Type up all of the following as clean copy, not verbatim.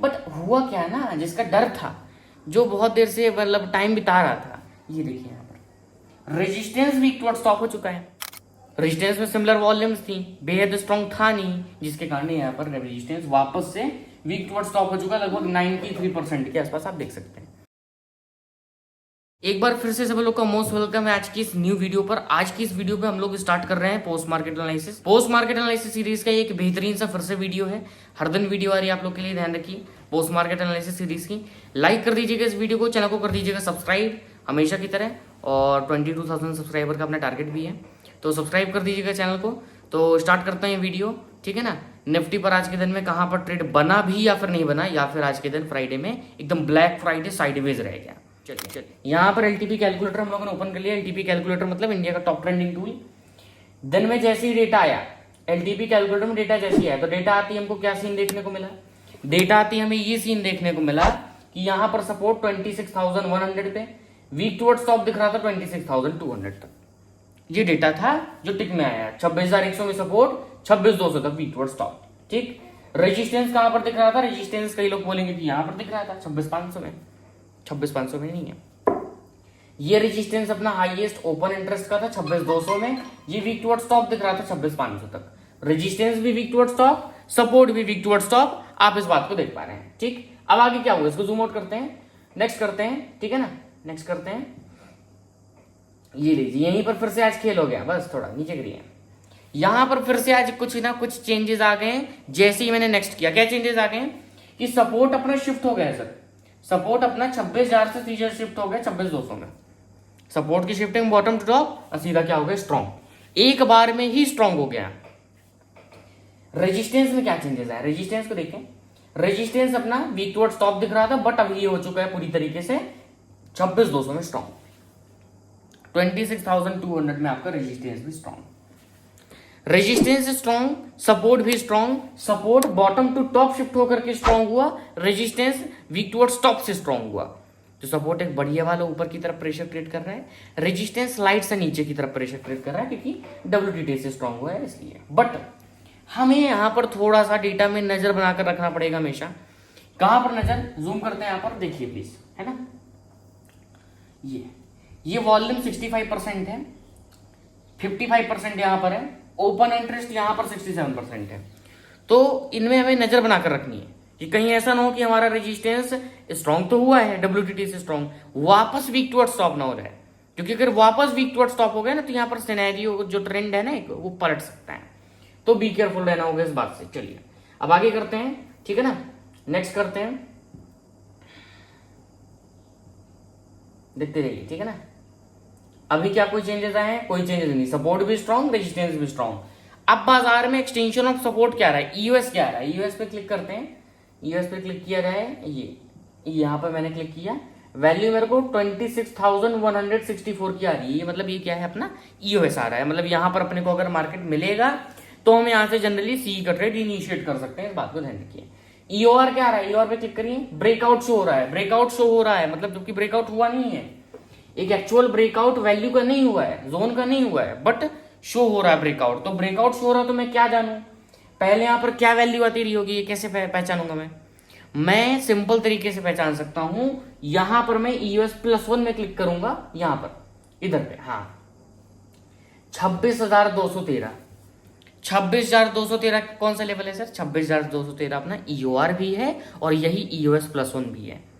But हुआ क्या ना, जिसका डर था, जो बहुत देर से मतलब टाइम बिता रहा था, ये देखिए यहाँ पर रेजिस्टेंस वीक टुवर्ड्स स्टॉप हो चुका है। रेजिस्टेंस में सिमिलर वॉल्यूम्स थी, बेहद स्ट्रॉन्ग था नहीं, जिसके कारण यहाँ पर रेजिस्टेंस वापस से वीक टुवर्ड्स स्टॉप हो चुका है, लगभग 93% के आसपास आप देख सकते हैं। एक बार फिर से सब लोग का मोस्ट वेलकम है आज की इस न्यू वीडियो पर। आज की इस वीडियो पे हम लोग स्टार्ट कर रहे हैं post market analysis. Post market analysis series का एक बेहतरीन सा फिर से वीडियो है, हर दिन वीडियो आ रही है आप लोग के लिए, ध्यान रखिए। पोस्ट मार्केट एनालिसिस सीरीज की लाइक कर दीजिएगा इस वीडियो को, चैनल को कर दीजिएगा सब्सक्राइब हमेशा की तरह, और 22,000 सब्सक्राइबर का अपना टारगेट भी है, तो सब्सक्राइब कर दीजिएगा चैनल को। तो स्टार्ट करते हैं वीडियो, ठीक है ना। निफ्टी पर आज के दिन में कहाँ पर ट्रेड बना भी या फिर नहीं बना, या फिर आज के दिन फ्राइडे में एकदम ब्लैक फ्राइडे साइडवेज रह गया। चलिए यहाँ पर एलटीपी कैलकुलेटर हम लोगों ने ओपन कर लिया। एलटीपी कैलकुलेटर मतलब इंडिया का टॉप ट्रेंडिंग टूल। दिन में जैसे ही डेटा आया, एलटीपी कैलकुलेटर में डेटा जैसे आया, तो डेटा आती हमको क्या सीन देखने को मिला, डेटा आती हमें ये सीन देखने को मिला कि यहाँ पर सपोर्ट 26,100 पे, वीक टुवर्ड स्टॉप दिख रहा था 26,200 तक। ये डेटा था जो टिक में आया। 26,100 में सपोर्ट, 26,200 तक वीक टुवर्ड स्टॉप, ठीक। रेजिस्टेंस कहां पर दिख रहा था, रेजिस्टेंस कई लोग बोलेंगे कि यहां पर दिख रहा था 26,500 में। 26,500 में नहीं है, ये रेजिस्टेंस अपना हाईएस्ट ओपन इंटरेस्ट का था 26,200 में। ये वीक टुवर्ड स्टॉप दिख रहा था 26,500 तक। रेजिस्टेंस भी वीक टुवर्ड स्टॉप, सपोर्ट भी वीक टुवर्ड स्टॉप, आप इस बात को देख पा रहे हैं, ठीक। अब आगे क्या होगा, इसको जूम आउट करते हैं, नेक्स्ट करते हैं, ठीक है ना। नेक्स्ट करते हैं, ये लीजिए यहीं पर फिर से आज खेल हो गया, बस थोड़ा नीचे करिए। यहां पर फिर से आज कुछ ना कुछ चेंजेस आ गए जैसे ही मैंने नेक्स्ट किया। क्या चेंजेस आ गए कि सपोर्ट अपना शिफ्ट हो गया है सर, सपोर्ट अपना 26,000 से सीधा शिफ्ट हो गया 26,200 में। सपोर्ट की शिफ्टिंग बॉटम टू टॉप और सीधा क्या हो गया, स्ट्रॉन्ग, एक बार में ही स्ट्रॉन्ग हो गया। रेजिस्टेंस में क्या चेंजेस आया, रेजिस्टेंस को देखें। रेजिस्टेंस अपना वीक टुवर्ड स्टॉप दिख रहा था, बट अब ये हो चुका है पूरी तरीके से 26,200 में स्ट्रॉन्ग। 26,200 में आपका रेजिस्टेंस भी स्ट्रॉन्ग, रेजिस्टेंस स्ट्रॉन्ग, सपोर्ट भी strong. Support bottom to top shift होकर के स्ट्रॉन्ग हुआ, रेजिस्टेंस वीक टुवर्ड स्टॉप से स्ट्रॉन्ग हुआ। तो सपोर्ट एक बढ़िया वाला ऊपर की तरफ प्रेशर क्रिएट कर रहा है, रेजिस्टेंस स्लाइड से नीचे की तरफ प्रेशर क्रिएट कर रहा है, क्योंकि WTT से स्ट्रॉन्ग हुआ है इसलिए। बट हमें यहां पर थोड़ा सा डेटा में नजर बनाकर रखना पड़ेगा हमेशा। कहां पर नजर, जूम करते हैं यहां पर, देखिए प्लीज, है ना। ये वॉल्यूम 65% है, 55% यहां पर है, ओपन इंटरेस्ट यहां पर 67% है। तो इनमें हमें नजर बनाकर रखनी है कि कहीं ऐसा ना हो कि हमारा रेजिस्टेंस स्ट्रॉन्ग तो हुआ है WTT से स्ट्रॉन्ग, वापस वीक टुवर्ड स्टॉप ना हो जाए, क्योंकि अगर वापस वीक टुवर्ड स्टॉप हो गया ना, तो यहाँ पर सिनेरियो जो ट्रेंड है ना एक, वो पलट सकता है। तो बी केयरफुल रहना होगा इस बात से। चलिए अब आगे करते हैं, ठीक है ना, नेक्स्ट करते हैं, देखते रहिए, ठीक है ना। अभी क्या कोई चेंजेस आए हैं, कोई चेंजेस नहीं, सपोर्ट भी स्ट्रॉन्ग, रेजिस्टेंस भी स्ट्रॉन्ग। अब बाजार में एक्सटेंशन ऑफ सपोर्ट क्या रहा है, ईयूएस क्या रहा है, ईयूएस पे क्लिक करते हैं। ईयूएस पे क्लिक किया जाए, ये यहां पर मैंने क्लिक किया, वैल्यू मेरे को 26,164 की आ रही है। ये मतलब ये क्या है, अपना ईयूएस आ रहा है, मतलब यहां पर अपने को अगर मार्केट मिलेगा तो हम यहां से जनरली सी का ट्रेड इनिशिएट कर सकते हैं, इस बात को ध्यान रखिए। ईओआर क्या आ रहा है, ईओआर पे क्लिक करिए, ब्रेकआउट शो हो रहा है, ब्रेकआउट शो हो रहा है, मतलब जबकि ब्रेकआउट हुआ नहीं है, एक एक्चुअल ब्रेकआउट वैल्यू का नहीं हुआ है, जोन का नहीं हुआ है, बट शो हो रहा है ब्रेकआउट। तो ब्रेकआउट शो हो रहा है तो मैं क्या जानूं, पहले यहां पर क्या वैल्यू आती रही होगी, ये कैसे पहचानूंगा मैं सिंपल तरीके से पहचान सकता हूं। यहां पर मैं EOS+1 में क्लिक करूंगा, यहां पर इधर पे, हाँ 26,213, 26,213 कौन सा लेवल है सर, 26,213 अपना EOR भी है और यही EOS+1 भी है।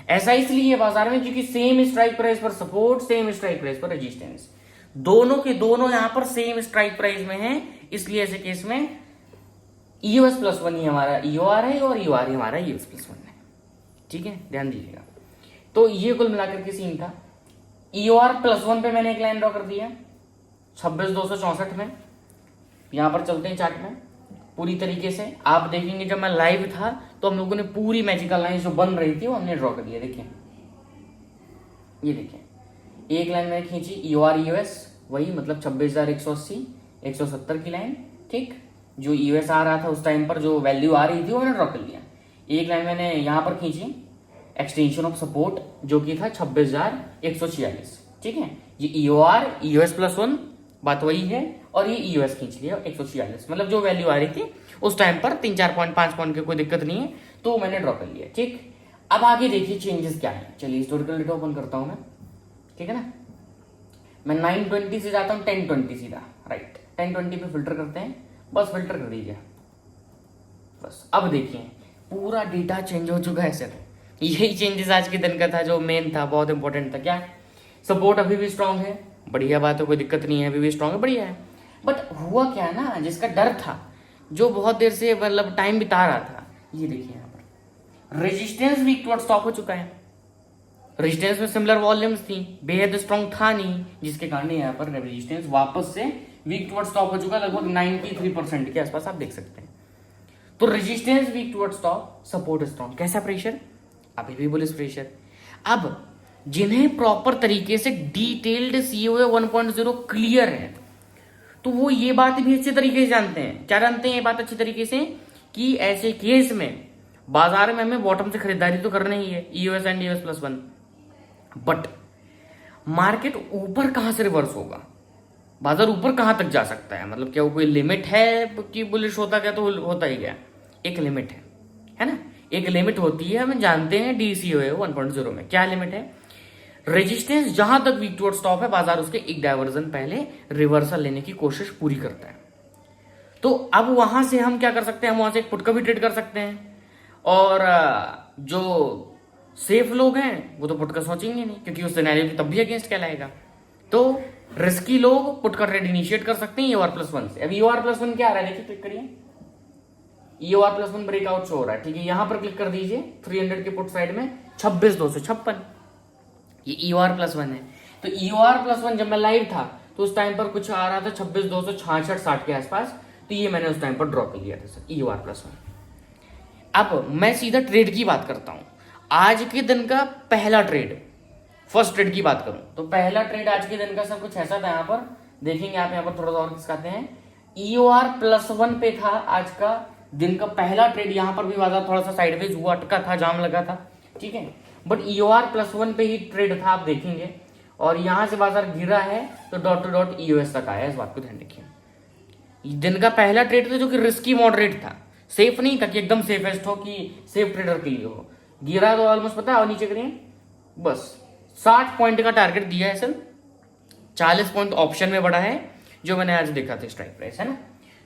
ऐसा इसलिए बाजार में क्योंकि सेम स्ट्राइक प्राइस पर सपोर्ट, सेम स्ट्राइक प्राइस पर रेजिस्टेंस, दोनों के दोनों यहां पर सेम स्ट्राइक प्राइस में है, इसलिए ऐसे केस में EOS+1 ही हमारा EOR है और EOR ही हमारा EOS+1 है, ठीक है, ध्यान दीजिएगा। तो ये कुल मिलाकर के सीन था। EOR+1 पे मैंने एक लाइन ड्रॉ कर दिया 26,264 में। यहां पर चलते हैं चार्ट में पूरी तरीके से, आप देखेंगे जब मैं लाइव था तो हम लोगों ने पूरी मैजिकल लाइन जो बन रही थी वो हमने ड्रॉ कर दिया। देखिए ये देखिए, एक लाइन मैंने खींची EOR EOS, वही मतलब 26,180 170 की लाइन, ठीक, जो EOS आ रहा था उस टाइम पर, जो वैल्यू आ रही थी वो मैंने ड्रॉ कर लिया। एक लाइन मैंने यहां पर खींची एक्सटेंशन ऑफ सपोर्ट जो कि था 26,146, ठीक है, ये EOR EOS+1 बात वही है, और ये EOS खींच लिया 146, मतलब जो वैल्यू आ रही थी उस टाइम पर 3-4 पॉइंट 5 पॉइंट की कोई दिक्कत नहीं है। तो मैंने ड्रॉ कर लिया। ठीक, अब आगे देखिए चेंजेस क्या है। चलिए हिस्टोरिकल डेटा ओपन करता हूं मैं, ठीक है ना। मैं 920 से जाता हूं 1020 सीधा, राइट। 1020 पे फिल्टर करते हैं, बस फिल्टर कर दीजिए बस। अब देखिए पूरा डेटा चेंज हो चुका है सर। यही चेंजेस आज के दिन का था जो मेन था, बहुत इंपॉर्टेंट था। क्या सपोर्ट अभी भी स्ट्रांग है, बढ़िया बात है, कोई दिक्कत नहीं है, अभी भी स्ट्रांग है, बढ़िया है। बट हुआ क्या ना, जिसका डर था, जो बहुत देर से मतलब टाइम बिता रहा था, ये देखिए यहाँ पर रेजिस्टेंस वीक टुवर्ड स्टॉप हो चुका है। रेजिस्टेंस में सिमिलर वॉल्यूम्स थी, बेहद स्ट्रांग था नहीं, जिसके कारण यहाँ पर रेजिस्टेंस वापस से वीक टुवर्ड स्टॉप हो चुका है, लगभग 93% के आसपास आप देख सकते हैं। तो resistance weak toward stop, support strong. कैसा प्रेशर, अभी भी बुलिश प्रेशर। अब जिन्हें प्रॉपर तरीके से डिटेल्ड सीओए 1.0 क्लियर है, तो वो ये बात भी अच्छे तरीके से जानते हैं। क्या जानते हैं ये बात अच्छे तरीके से, कि ऐसे केस में बाजार में हमें बॉटम से खरीदारी तो करना ही है, ईओएस एंड ईओएस+1, बट मार्केट ऊपर कहां से रिवर्स होगा, बाजार ऊपर कहां तक जा सकता है, मतलब क्या वो कोई लिमिट है कि बुलिश होता क्या, तो होता ही क्या, एक लिमिट है ना, एक लिमिट होती है, हम जानते हैं डीसीओए 1.0 में क्या लिमिट है। रेजिस्टेंस जहां तक वीक टुवर्ड स्टॉप है, बाजार उसके एक डायवर्जन पहले रिवर्सल लेने की कोशिश पूरी करता है। तो अब वहां से हम क्या कर सकते हैं, हम वहां से एक पुट का भी ट्रेड कर सकते हैं, और जो सेफ लोग हैं वो तो पुट का सोचेंगे नहीं, क्योंकि उस सिनेरियो की तब भी अगेंस्ट कहलाएगा। तो रिस्की लोग पुट का ट्रेड इनिशिएट कर सकते हैं EOR+1 से। अब EOR+1 क्या आ रहा है, देखिए क्लिक करिए, EOR+1 ब्रेकआउट शो हो रहा है, ठीक है। यहां पर क्लिक कर दीजिए 300 के पुट साइड में 26,256, ये EOR+1 है। तो EOR+1 जब मैं लाइव था तो उस टाइम पर कुछ आ रहा था 26,266 60 के आसपास, तो ये मैंने उस टाइम पर ड्रॉ कर लिया था सर, EOR+1। अब मैं सीधा ट्रेड की बात करता हूं, आज के दिन का पहला ट्रेड, फर्स्ट ट्रेड की बात करूं तो पहला ट्रेड आज के दिन का सर कुछ ऐसा था, यहां पर देखेंगे आप, यहां पर थोड़ा सा और खिसकाते हैं, EOR+1 पे था आज का दिन का पहला ट्रेड। यहां पर भी बाजार थोड़ा सा साइडवेज हुआ, अटका था, जाम लगा था, ठीक है, बट EOR+1 पे ही ट्रेड था, आप देखेंगे। और यहां से बाजार गिरा है तो डॉट टू डॉट EOS तक आया, इस बात को ध्यान रखिए। दिन का पहला ट्रेड था जो कि रिस्की मॉडरेट था, सेफ नहीं था कि एकदम सेफेस्ट हो, कि सेफ ट्रेडर के लिए हो। गिरा तो ऑलमोस्ट पता है, और नीचे करिए बस 60 पॉइंट का टारगेट दिया है सर, 40 पॉइंट ऑप्शन में बढ़ा है, जो मैंने आज देखा था स्ट्राइक प्राइस, है ना।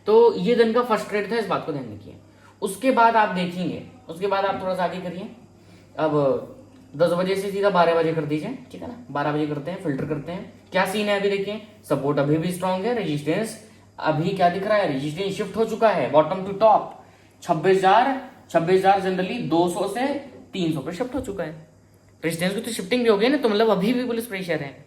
तो ये दिन का फर्स्ट ट्रेड था, इस बात को ध्यान रखिए। उसके बाद आप देखेंगे, उसके बाद आप थोड़ा सा आगे करिए, अब 10 बजे से सीधा 12 बजे कर दीजिए, ठीक है ना। 12 बजे करते हैं, फिल्टर करते हैं, क्या सीन है अभी देखिए, सपोर्ट अभी भी स्ट्रांग है, रेजिस्टेंस अभी क्या दिख रहा है, रेजिस्टेंस शिफ्ट हो चुका है बॉटम टू टॉप, 26,000 जनरली 200 से 300 पे शिफ्ट हो चुका है। रेजिस्टेंस की तो शिफ्टिंग भी हो गई ना, तो मतलब अभी भी बुलिश प्रेशर है।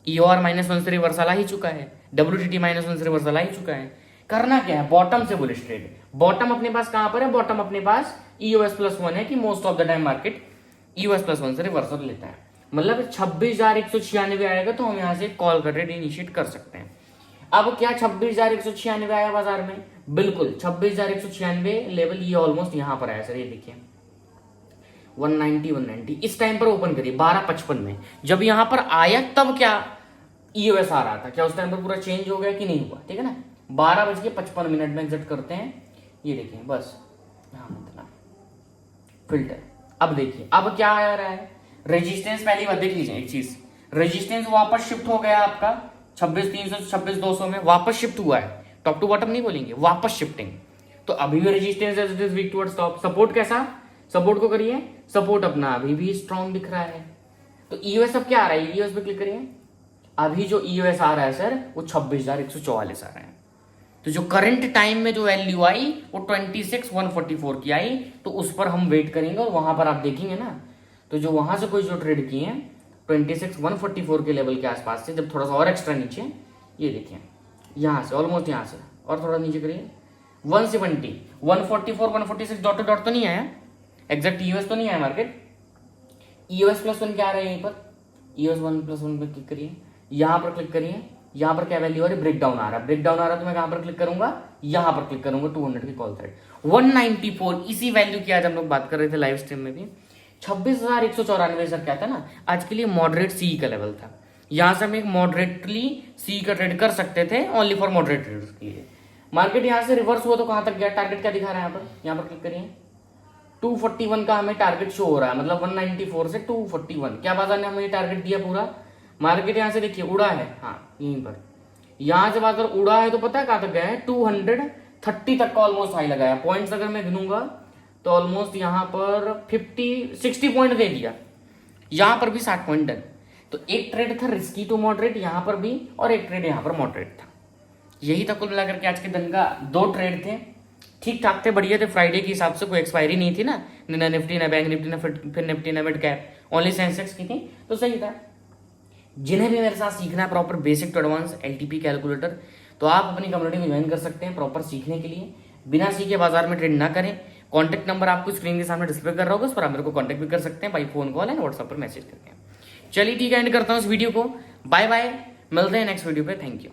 EOR-1 से रिवर्सल आ ही चुका है, WTT-1 से रिवर्सल आ ही चुका है। करना क्या है, बॉटम से बुलिश ट्रेड। बॉटम अपने पास कहां पर है, बॉटम अपने पास EOS+1 है, कि most of the time market EOS+1 से रिवर्सल लेता है। मतलब 26,196 आएगा तो हम यहां से कॉल का ट्रेड इनिशिएट कर सकते हैं। अब क्या 26,196 आया बाजार में, बिल्कुल 26,196 लेवल, ये ऑलमोस्ट यहां पर आया सर, ये देखिए 190 इस टाइम पर ओपन करिए 12:55 में, जब यहां पर आया तब क्या EOS आ रहा था, क्या उस टाइम पर पूरा चेंज हो गया कि नहीं हुआ, ठीक है ना। 12:55 में एग्जिट करते हैं, ये देखिए बस, हाँ मतलब फिल्टर। अब देखिए अब क्या आ रहा है, रेजिस्टेंस पहली बात देख लीजिए एक चीज, रेजिस्टेंस वापस शिफ्ट हो गया आपका 26,300 26,200 में वापस शिफ्ट हुआ है, टॉप टू बॉटम नहीं बोलेंगे, वापस शिफ्टिंग। तो अभी भी resistance as it is weak towards top. Support कैसा, सपोर्ट को करिए, सपोर्ट अपना अभी भी स्ट्रांग दिख रहा है। तो EOS अब क्या आ रहा है, EOS पे क्लिक करिए, अभी जो EOS आ रहा है सर वो 26,144 आ रहा है। तो जो करंट टाइम में जो वैल्यू आई वो 26,144 की आई, तो उस पर हम वेट करेंगे, और वहां पर आप देखेंगे ना, तो जो वहां से कोई जो ट्रेड किए हैं 26,144 के लेवल के आसपास से, जब थोड़ा सा और एक्स्ट्रा नीचे, ये देखिए यहां से ऑलमोस्ट, यहां से और थोड़ा नीचे करिए 170 144 146 डॉट टू डॉट तो नहीं आया, एग्जैक्ट EOS तो नहीं आया मार्केट। EOS+1 क्या आ रहा है यहीं पर, EOS1+1 पे क्लिक करिए, यहां पर क्लिक करिए, यहां पर क्या वैल्यू आ रही है, ब्रेक डाउन आ रहा है, ब्रेक डाउन आ रहा है, तो मैं कहां पर क्लिक करूंगा, यहां पर क्लिक करूंगा 200 की कॉल थ्रेड 194, इसी वैल्यू की आज हम लोग बात कर रहे थे लाइव स्ट्रीम में भी। 26,194 सर क्या था ना, आज के लिए मॉडरेट सी का लेवल था, यहां से हम एक मॉडरेटली सी का ट्रेड कर सकते थे, ओनली फॉर मॉडरेट ट्रेडर्स के लिए। मार्केट यहां से रिवर्स हुआ तो कहां तक गया, टारगेट क्या दिखा रहा है यहाँ पर क्लिक करिए, 241 का हमें टारगेट शो हो रहा है, मतलब 194 से 241। क्या बाजार ने हमें टारगेट दिया पूरा? मार्केट यहाँ से देखिए उड़ा है, हाँ यहीं पर, यहां से बाजार उड़ा है तो पता है कहां तक गया है? 230 तक का ऑलमोस्ट हाई लगाया। पॉइंट्स अगर मैं गिनूंगा तो ऑलमोस्ट यहां पर 60 पॉइंट दे दिया, यहां पर भी 60 पॉइंट डन। तो एक ट्रेड था रिस्की टू मॉडरेट यहां पर भी, और एक ट्रेड यहां पर मॉडरेट था। यही था कुल मिलाकर के आज के दिन का। 2 ट्रेड थे, ठीक ठाक थे, बढ़िया थे। फ्राइडे के हिसाब से कोई एक्सपायरी नहीं थी ना निफ्टी ना बैंक निफ्टी ना फिर निफ्टी ना मिड कैप, ओनली सेंसेक्स की थी, तो सही था। जिन्हें भी मेरे साथ सीखना है proper basic to advance LTP calculator, तो आप अपनी कम्युनिटी में ज्वाइन कर सकते हैं प्रॉपर सीखने के लिए। बिना सीखे बाजार में ट्रेड ना करें। कॉन्टैक्ट नंबर आपको स्क्रीन के सामने डिस्प्ले कर रहा होगा, उस पर आप मेरे को कॉन्टैक्ट भी कर सकते हैं by phone call and WhatsApp पर मैसेज करके। चलिए ठीक है, एंड करता हूँ इस वीडियो को। बाय बाय, मिलते हैं नेक्स्ट वीडियो पे। Thank you.